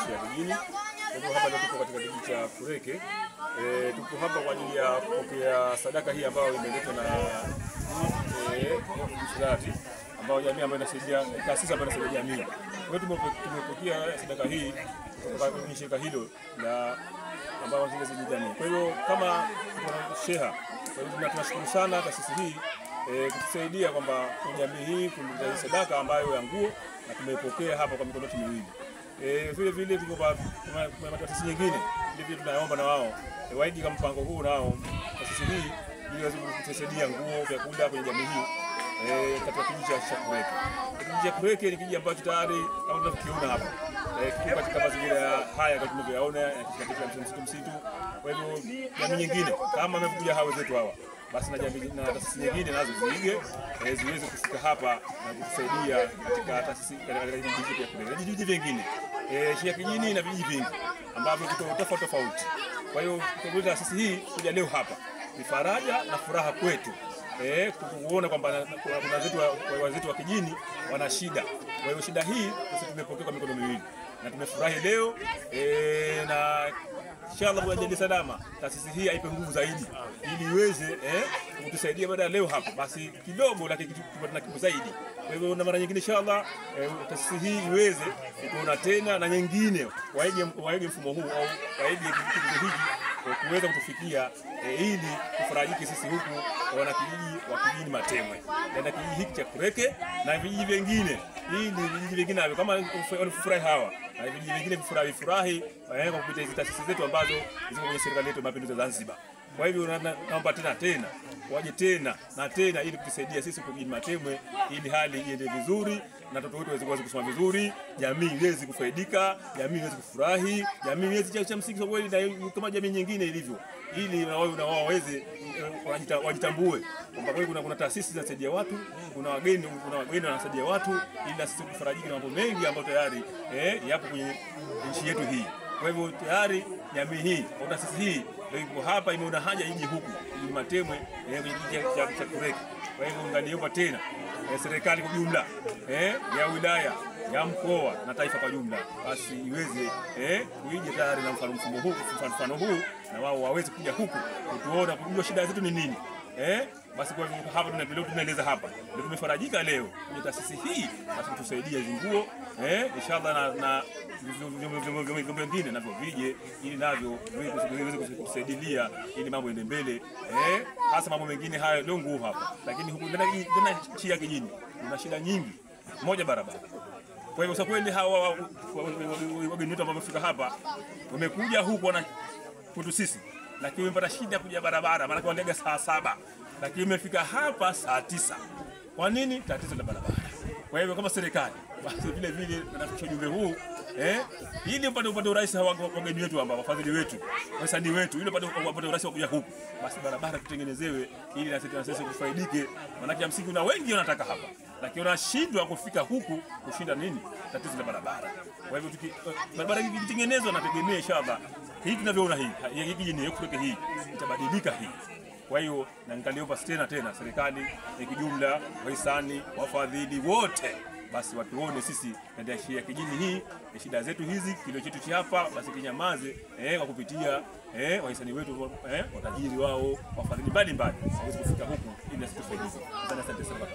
Shia Kijini. Tuko hapa tuko katika kijiji cha Kureke. Tuko hapa kwa ajili ya kupokea sadaka hii ambayo imeletwa na mshirati ambao jamii ambayo inasaidia taasisi ambayo inasaidia jamii. Kwa hiyo tumepokea sadaka hii kutoka kwenye shirika hilo la ambao zinasaidia jamii. Kwa hiyo kama sheha, kwa hiyo tunashukuru sana taasisi hii kutusaidia kwamba jamii hii kuleta sadaka ambayo ya nguo na tumepokea hapa kwa mikono miwili. Vile vile tuko kwa taasisi nyingine ndivyo tunaomba na wao waige kama mpango huu nao taasisi hii ili waweze kutusaidia nguo, vyakula kwenye jamii hii katika kijiji cha Kureke. Kijiji cha Kureke ni kijiji ambacho tayari kama tunavyokiona hapa kiko katika mazingira haya kama tunavyoona katika msitu. Kwa hivyo jamii nyingine kama wamekuja hawa wetu hawa, basi na jamii na taasisi nyingine nazo ziige ziweze kufika hapa na kutusaidia katika taasisi katika vijiji vya Kureke. Vijiji vingine Shia Kijini na vijiji vingi ambavyo viko tofauti. Kwa hiyo kwa taasisi hii kuja leo hapa ni faraja na furaha kwetu kuona kwamba kuna wazetu wa kijini wana shida. Kwa hiyo shida hii sisi tumepokea kwa mikono miwili na tumefurahi leo na inshallah kwa ajili salama taasisi hii aipe nguvu zaidi ili iweze kutusaidia baada ya leo hapa basi kidogo lakini tupate kitu zaidi. Kwa hivyo na mara nyingine inshallah taasisi hii iweze kuona tena na nyingine waige mfumo huu au waige kitu hiki kuweza kutufikia ili kufarajike sisi huku wana kijiji wa Kijini Matemwe na kijiji hiki cha Kureke na vijiji vingine. Hii ni vijiji vingine kama wanafurahi hawa na vijiji vingine vifurahi kwa kupitia hizo taasisi zetu ambazo ziko kwenye serikali yetu ya Mapinduzi ya Zanzibar. Kwa hivyo naomba tena waje tena na tena ili kutusaidia sisi kwa Kijini Matemwe ili hali iende vizuri na watoto wetu waweze kusoma vizuri, jamii iweze kufaidika, jamii iweze kufurahi, jamii iweze cha msingi kweli na kama jamii nyingine ilivyo, ili na wao waweze wajitambue kwamba kweli kuna taasisi zinasaidia watu, kuna wageni wanasaidia watu ili na sisi kufarajika na mambo mengi ambayo tayari yapo kwenye nchi yetu hii. Kwa hivyo tayari jamii hii au taasisi hii ndio hapa imeona haja iji huku Kijini Matemwe kijiji cha Kureke. Kwa hivyo ngaliomba tena serikali kwa jumla ya wilaya ya mkoa na taifa kwa jumla basi iweze kuije tayari na mfano huu na wao waweze kuja huku kutuona kujua shida zetu ni nini. Basi kwa hivyo hapa tunaeleza hapa ndio tumefarajika leo kwenye taasisi hii basi tusaidie zinguo inshallah na vyombo vingine navyo vije ili navyo viweze kusaidia ili mambo yaende mbele hasa mambo mengine haya leo nguo hapa lakini huku tena Shia Kijini kuna shida nyingi moja barabara. Kwa hivyo kweli hawa wageni wetu ambao wamefika hapa wamekuja huku na kwetu sisi lakini wamepata shida kuja barabara maana kwa ndege saa 7 lakini wamefika hapa saa 9. Kwa nini? Tatizo la barabara. Kwa hivyo kama serikali basi vile vile tunafikisha ujumbe huu ili upate urahisi hawa wageni wetu ambao wafadhili wetu wasanii wetu ili upate urahisi wa kuja huku basi barabara tutengenezewe ili na sisi kufaidike maana ya msingi na wengi wanataka hapa lakini wanashindwa kufika huku kushinda nini tatizo la barabara. Kwa hivyo barabara hii ikitengenezwa na tegemea inshallah hii tunavyoona hii kijini Kureke hii itabadilika hii. Kwa hiyo na ningaliomba tena serikali ya kijumla wahisani wafadhili wote basi watuone sisi na Shia Kijini hii shida zetu hizi kilo chetu hapa basi kinyamaze kwa kupitia wahisani wetu watajiri wao wafadhili mbalimbali waweze kufika huku ili sisi tufaidike. Asante sana.